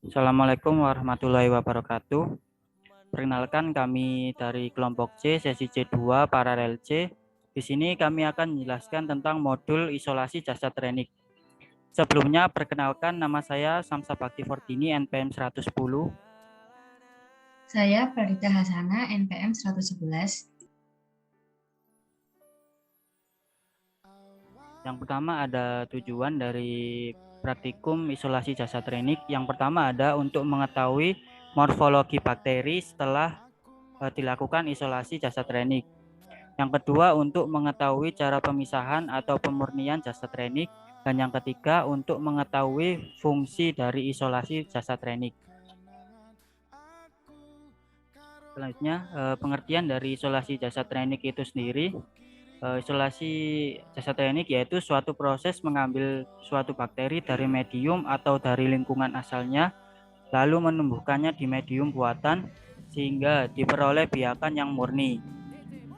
Assalamualaikum warahmatullahi wabarakatuh. Perkenalkan kami dari kelompok C, sesi C2, paralel C. Di sini kami akan menjelaskan tentang modul isolasi jasad renik. Sebelumnya, perkenalkan nama saya Samsa Bakti Fortini, NPM 110. Saya Farida Hasana, NPM 111. Yang pertama ada tujuan dari praktikum isolasi jasad renik. Yang pertama ada untuk mengetahui morfologi bakteri setelah dilakukan isolasi jasad renik. Yang kedua untuk mengetahui cara pemisahan atau pemurnian jasad renik. Dan yang ketiga untuk mengetahui fungsi dari isolasi jasad renik. Selanjutnya pengertian dari isolasi jasad renik itu sendiri. Isolasi jasad renik yaitu suatu proses mengambil suatu bakteri dari medium atau dari lingkungan asalnya, lalu menumbuhkannya di medium buatan sehingga diperoleh biakan yang murni.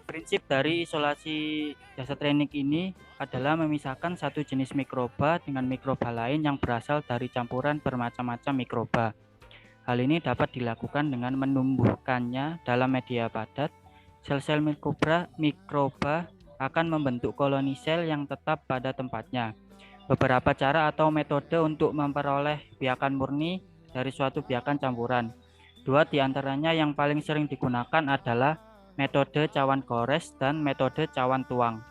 Prinsip dari isolasi jasad renik ini adalah memisahkan satu jenis mikroba dengan mikroba lain yang berasal dari campuran bermacam-macam mikroba. Hal ini dapat dilakukan dengan menumbuhkannya dalam media padat. Sel-sel mikroba akan membentuk koloni sel yang tetap pada tempatnya. Beberapa cara atau metode untuk memperoleh biakan murni dari suatu biakan campuran. Dua di antaranya yang paling sering digunakan adalah metode cawan gores dan metode cawan tuang,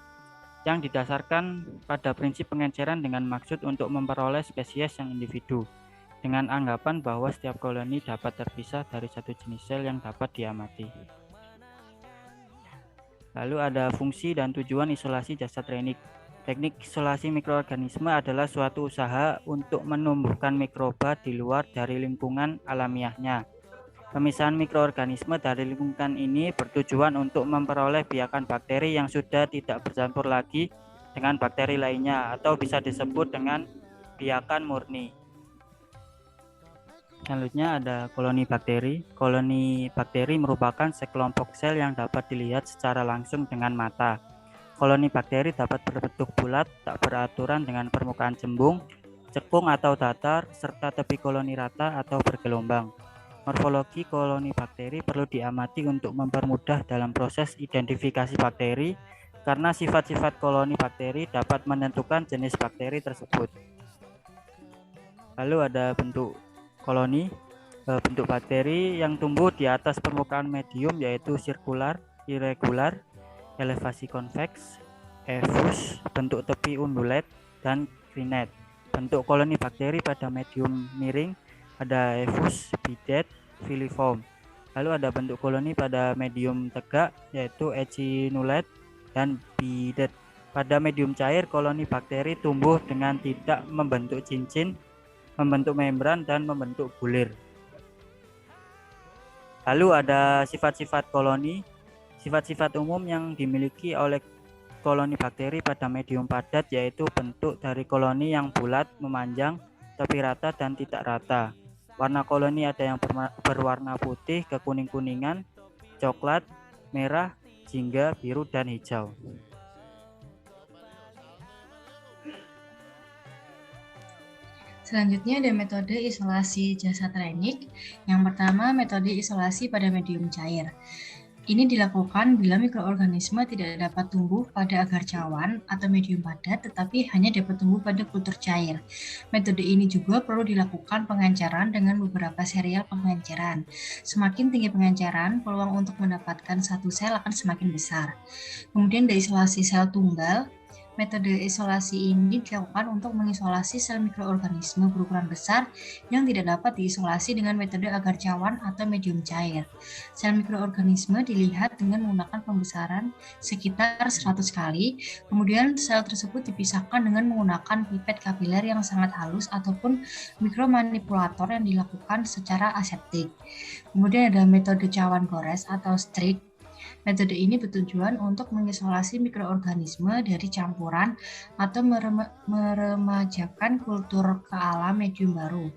yang didasarkan pada prinsip pengenceran dengan maksud untuk memperoleh spesies yang individu, dengan anggapan bahwa setiap koloni dapat terpisah dari satu jenis sel yang dapat diamati. Lalu ada fungsi dan tujuan isolasi jasad renik. Teknik isolasi mikroorganisme adalah suatu usaha untuk menumbuhkan mikroba di luar dari lingkungan alamiahnya. Pemisahan mikroorganisme dari lingkungan ini bertujuan untuk memperoleh biakan bakteri yang sudah tidak bercampur lagi dengan bakteri lainnya, atau bisa disebut dengan biakan murni. Selanjutnya ada koloni bakteri. Koloni bakteri merupakan sekelompok sel yang dapat dilihat secara langsung dengan mata. Koloni bakteri dapat berbentuk bulat, tak beraturan dengan permukaan cembung, cekung atau datar, serta tepi koloni rata atau bergelombang. Morfologi koloni bakteri perlu diamati untuk mempermudah dalam proses identifikasi bakteri, karena sifat-sifat koloni bakteri dapat menentukan jenis bakteri tersebut. Lalu ada bentuk koloni. Bentuk bakteri yang tumbuh di atas permukaan medium yaitu sirkular, irregular, elevasi konveks, efus, bentuk tepi undulat, dan crenate. Bentuk koloni bakteri pada medium miring ada efus, bidet, filiform. Lalu ada bentuk koloni pada medium tegak yaitu echinulate dan bidet. Pada medium cair, koloni bakteri tumbuh dengan tidak membentuk cincin, membentuk membran, dan membentuk bulir. Lalu ada sifat-sifat koloni. Sifat-sifat umum yang dimiliki oleh koloni bakteri pada medium padat yaitu bentuk dari koloni yang bulat, memanjang, tepi rata, dan tidak rata. Warna koloni ada yang berwarna putih, kekuning-kuningan, coklat, merah, jingga, biru, dan hijau. Selanjutnya ada metode isolasi jasad renik. Yang pertama, metode isolasi pada medium cair. Ini dilakukan bila mikroorganisme tidak dapat tumbuh pada agar cawan atau medium padat, tetapi hanya dapat tumbuh pada kultur cair. Metode ini juga perlu dilakukan pengenceran dengan beberapa serial pengenceran. Semakin tinggi pengenceran, peluang untuk mendapatkan satu sel akan semakin besar. Kemudian ada isolasi sel tunggal. Metode isolasi ini dilakukan untuk mengisolasi sel mikroorganisme berukuran besar yang tidak dapat diisolasi dengan metode agar cawan atau medium cair. Sel mikroorganisme dilihat dengan menggunakan pembesaran sekitar 100 kali, kemudian sel tersebut dipisahkan dengan menggunakan pipet kapiler yang sangat halus ataupun mikromanipulator yang dilakukan secara aseptik. Kemudian ada metode cawan gores atau streak. Metode ini bertujuan untuk mengisolasi mikroorganisme dari campuran atau meremajakan kultur ke alam medium baru.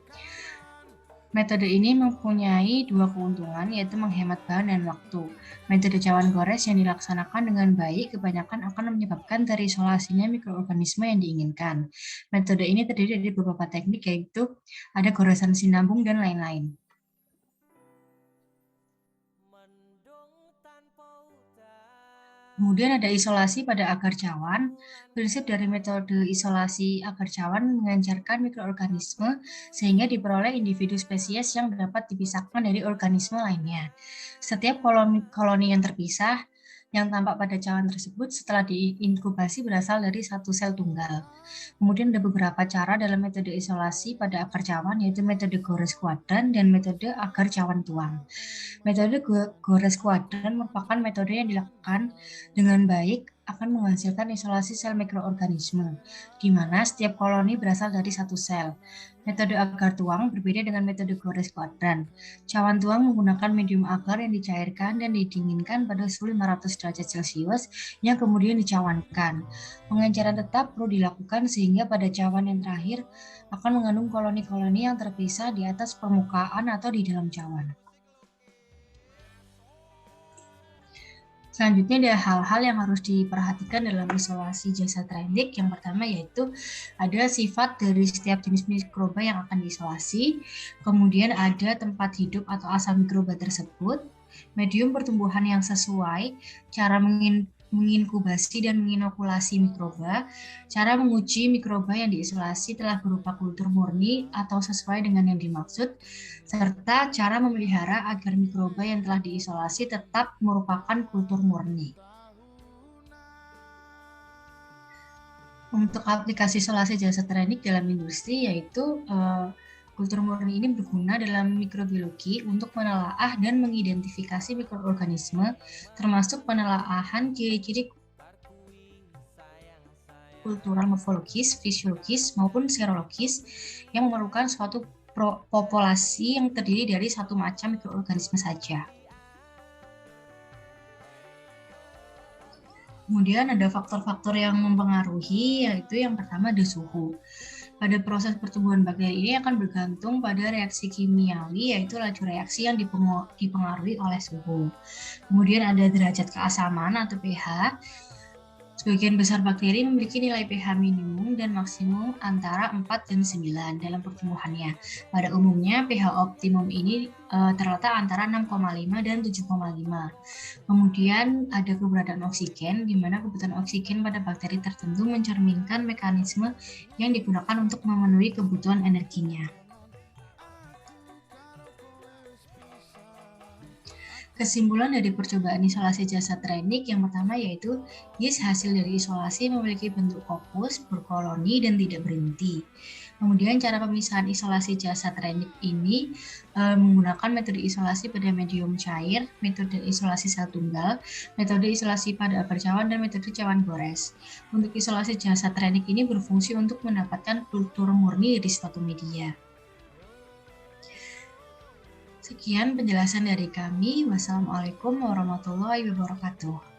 Metode ini mempunyai dua keuntungan, yaitu menghemat bahan dan waktu. Metode cawan gores yang dilaksanakan dengan baik kebanyakan akan menyebabkan terisolasinya mikroorganisme yang diinginkan. Metode ini terdiri dari beberapa teknik, yaitu ada goresan sinambung dan lain-lain. Kemudian ada isolasi pada agar cawan. Prinsip dari metode isolasi agar cawan mengencarkan mikroorganisme sehingga diperoleh individu spesies yang dapat dipisahkan dari organisme lainnya. Setiap koloni yang terpisah yang tampak pada cawan tersebut setelah diinkubasi berasal dari satu sel tunggal. Kemudian ada beberapa cara dalam metode isolasi pada agar cawan, yaitu metode gores kuadran dan metode agar cawan tuang. Metode gores kuadran merupakan metode yang dilakukan dengan baik akan menghasilkan isolasi sel mikroorganisme, di mana setiap koloni berasal dari satu sel. Metode agar tuang berbeda dengan metode gores kuadran. Cawan tuang menggunakan medium agar yang dicairkan dan didinginkan pada suhu 500 derajat Celcius yang kemudian dicawankan. Pengenceran tetap perlu dilakukan sehingga pada cawan yang terakhir akan mengandung koloni-koloni yang terpisah di atas permukaan atau di dalam cawan. Selanjutnya ada hal-hal yang harus diperhatikan dalam isolasi jasa training. Yang pertama yaitu ada sifat dari setiap jenis mikroba yang akan diisolasi, kemudian ada tempat hidup atau asal mikroba tersebut, medium pertumbuhan yang sesuai, cara menginkubasi dan menginokulasi mikroba, cara menguji mikroba yang diisolasi telah berupa kultur murni atau sesuai dengan yang dimaksud, serta cara memelihara agar mikroba yang telah diisolasi tetap merupakan kultur murni. Untuk aplikasi isolasi jasa training dalam industri yaitu kultur murni ini berguna dalam mikrobiologi untuk menelaah dan mengidentifikasi mikroorganisme, termasuk penelaahan ciri-ciri kultural morfologis, fisiologis, maupun serologis yang memerlukan suatu populasi yang terdiri dari satu macam mikroorganisme saja. Kemudian ada faktor-faktor yang mempengaruhi, yaitu yang pertama ada suhu. Pada proses pertumbuhan bakteri ini akan bergantung pada reaksi kimiawi, yaitu laju reaksi yang dipengaruhi oleh suhu. Kemudian ada derajat keasaman atau pH. Sebagian besar bakteri memiliki nilai pH minimum dan maksimum antara 4 dan 9 dalam pertumbuhannya. Pada umumnya, pH optimum ini terletak antara 6,5 dan 7,5. Kemudian ada keberadaan oksigen, di mana kebutuhan oksigen pada bakteri tertentu mencerminkan mekanisme yang digunakan untuk memenuhi kebutuhan energinya. Kesimpulan dari percobaan isolasi jasa training yang pertama yaitu yeast hasil dari isolasi memiliki bentuk kopus, berkoloni, dan tidak berinti. Kemudian cara pemisahan isolasi jasa training ini menggunakan metode isolasi pada medium cair, metode isolasi sel tunggal, metode isolasi pada agar cawan, dan metode cawan gores. Untuk isolasi jasa training ini berfungsi untuk mendapatkan kultur murni dari suatu media. Sekian penjelasan dari kami. Wassalamualaikum warahmatullahi wabarakatuh.